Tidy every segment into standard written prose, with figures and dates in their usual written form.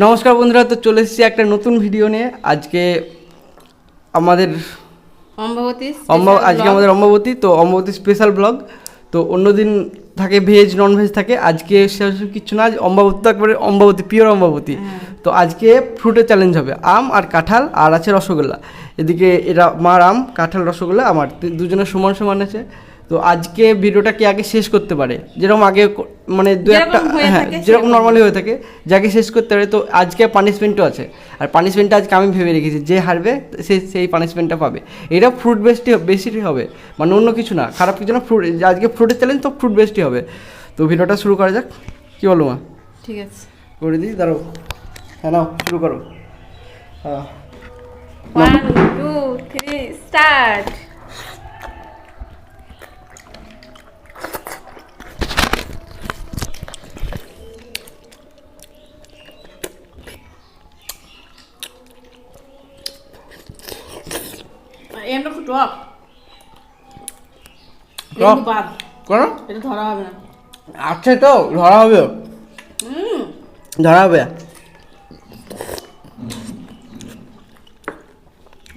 নমস্কার বন্ধুরা, তো চলে এসেছি একটা নতুন ভিডিও নিয়ে। আজকে আমাদের অম্বাবতী, তো অম্বাবতী স্পেশাল ব্লগ। তো অন্যদিন থাকে ভেজ নন ভেজ থাকে, আজকে সেসব কিছু না। আজ অম্বাবতী তো একবারে অম্বাবতী, পিওর অম্বাবতী। তো আজকে ফ্রুটের চ্যালেঞ্জ হবে, আম আর কাঁঠাল, আর আছে রসগোল্লা। এদিকে এরা মার আম, কাঁঠাল, রসগোল্লা আমার দুজনের সমান সমান আছে। তো আজকে ভিডিওটা কে আগে শেষ করতে পারে, যেরকম আগে মানে দু একটা, হ্যাঁ যেরকম নর্মালি হয়ে থাকে, যাকে শেষ করতে পারে। তো আজকে পানিশমেন্টও আছে, আর পানিশমেন্টটা আজকে আমি ভেবে রেখেছি, যে হারবে সে সেই পানিশমেন্টটা পাবে। এটা ফ্রুট বেশি হবে, মানে অন্য কিছু না, খারাপ কিছু না। ফ্রুট আজকে ফ্রুটের চ্যালেঞ্জ, তো ফ্রুট বেস্টই হবে। তো ভিডিওটা শুরু করা যাক, কী বলো মা? ঠিক আছে, করে দিই, দাঁড়াও। হ্যাঁ নাও, শুরু করো। 1 2 3 স্টার্ট। এমটা একটু টক কিন্তু বাদ করো, এটা ধরা হবে না। আচ্ছা তো ধরা হবে, ধরা হবে।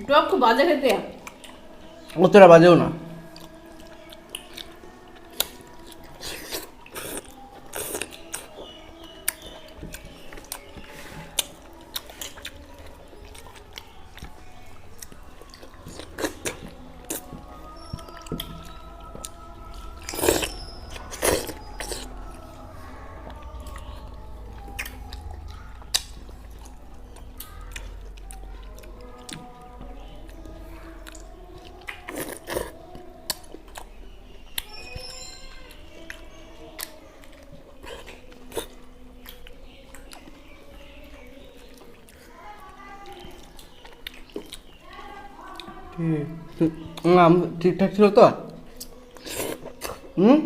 টক খুব বাজে খেতে। অতটা বাজেও না। আম ঠিকঠাক ছিল তো? হুম,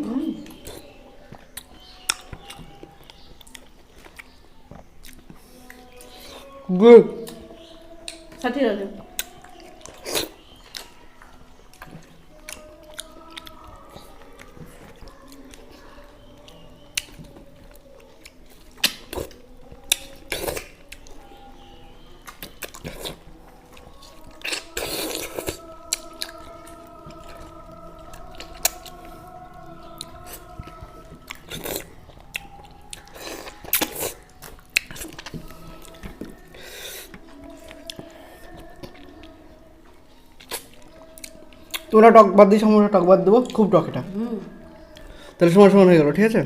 গুড। ঠিক আছে। তোমরা টক বাদ দিয়ে সমস্যা, টক বাদ দেবো, খুব টক এটা। তাহলে সমান সমান হয়ে গেল, ঠিক আছে।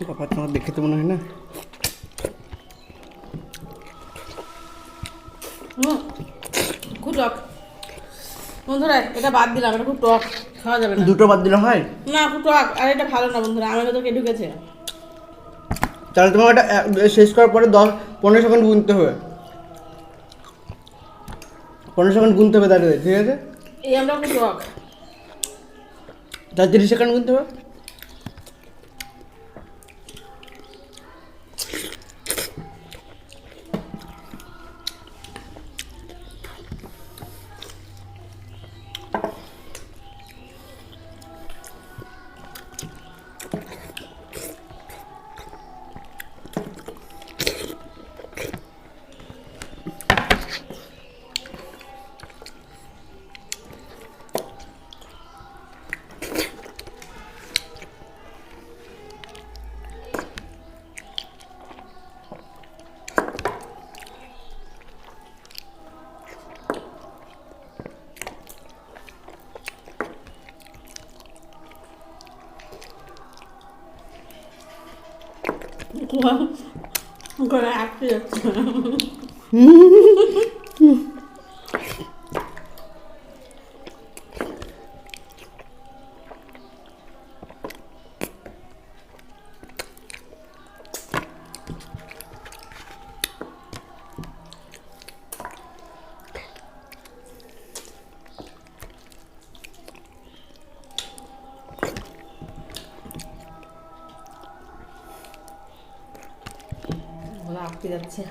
বাবা, তোমার দেখে তো মনে হয় না। খুব টক বন্ধুরা, এটা বাদ দিলাম, এটা খুব টক, খাওয়া যাবে না। দুটো বাদ দিলে হয় না, খুব টক, আর এটা ভালো না বন্ধুরা, আমার তো কে ঢুকেছে। তাহলে তোমার এটা শেষ করার পরে 10-15 সেকেন্ড গুনতে হবে, 15 সেকেন্ড গুনতে হবে দাঁড়িয়ে, ঠিক আছে। এই আমরা খুব টক। তাহলে 30 সেকেন্ড গুনতে হবে। গলায় আটকে যাচ্ছে। গলা আটকে যাচ্ছে।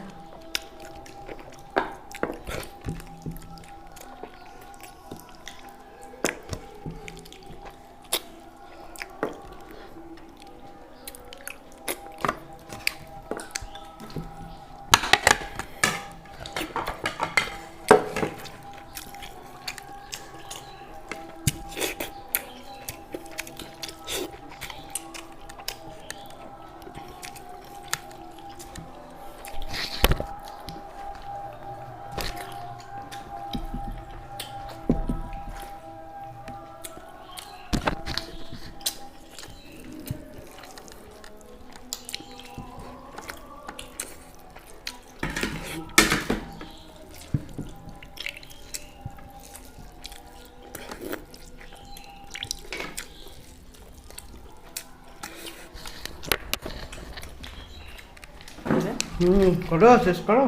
কটা শেষ করো?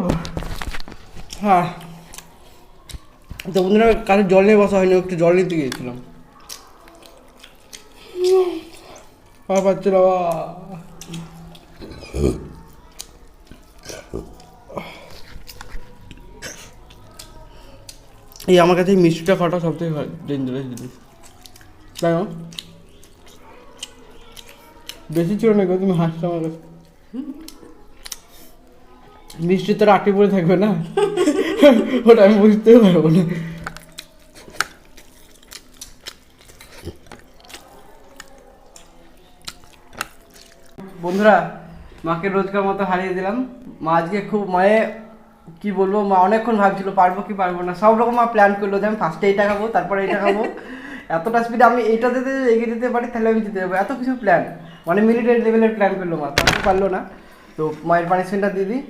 হ্যাঁ, তো বন্ধুরা কাছে জল নিয়ে বসা হয়নি, একটু জল নিতে গিয়েছিলাম। পাচ্ছি বাবা। এই আমার কাছে এই মিষ্টিটা খাওয়াটা সবথেকে ডেঞ্জারাস জিনিস, তাই না? বেশি ছিল না গো, তুমি হাসছো আমার কাছে। মিষ্টি তো আটকে পড়ে থাকবে না, ওটা আমি বুঝতেও পারবো না। বন্ধুরা, মাকে রোজকার মতো হারিয়ে দিলাম। মা আজকে খুব কি বলবো, মা অনেকক্ষণ ভাবছিল পারবো কি পারবো না, সব রকম মা প্ল্যান করলো যে আমি ফার্স্টে এইটা খাবো, তারপরে এইটা খাবো, এতটা স্পিডে আমি এইটা দিতে এগিয়ে দিতে পারি তাহলে আমি জিতে যাবো, এত কিছু প্ল্যান, মানে মিলিটারি লেভেলের প্ল্যান করলো মা, তারপরে পারলো না। তো মায়ের পানিশমেন্টটা দিয়ে দিই।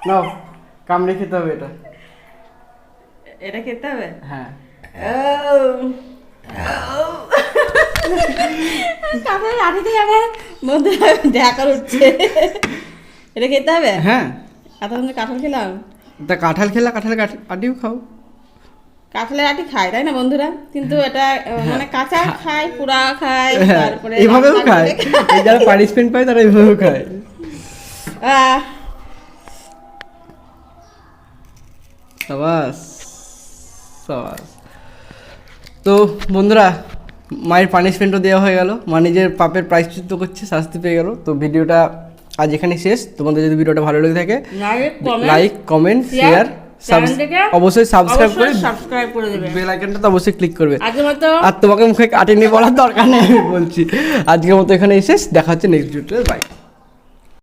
নাও, কামড়ে খেতে হবে এটা। এটা খেতে হবে? হ্যাঁ। কাঁঠাল লাঠিতে আমার মধ্যে দেখা উঠছে। এটা খেতে হবে? হ্যাঁ। এতক্ষণ কাঁঠাল খেলাম। তা কাঁঠাল খেলা, কাঁঠালের আটিও খাও। কাঁঠালের আটি খাই তাই না বন্ধুরা, কিন্তু এটা মানে কাঁচা খাই, পুরা খাই, তারপরে এইভাবেও খায়, যারা পানিশমেন্ট পায় তারা এইভাবেও খায়। সাবাস সাবাস। তো বন্ধুরা, মায়ের পানিশমেন্টও দেওয়া হয়ে গেল, মা নিজের পাপের প্রায়শ্চিত্ত করছে, শাস্তি পেয়ে গেল। তো ভিডিওটা আজ এখানে শেষ। তোমাদের যদি ভিডিওটা ভালো লেগে থাকে লাইক, কমেন্ট, শেয়ার, অবশ্যই সাবস্ক্রাইব করে দেবে, বেল আইকনটা তো অবশ্যই ক্লিক করবে। আর তোমাকে মুখে কাটিয়ে নিয়ে বলার দরকার নেই, আমি বলছি। আজকের মতো এখানে শেষ, দেখা হচ্ছে নেক্সট ভিডিওতে, বাই।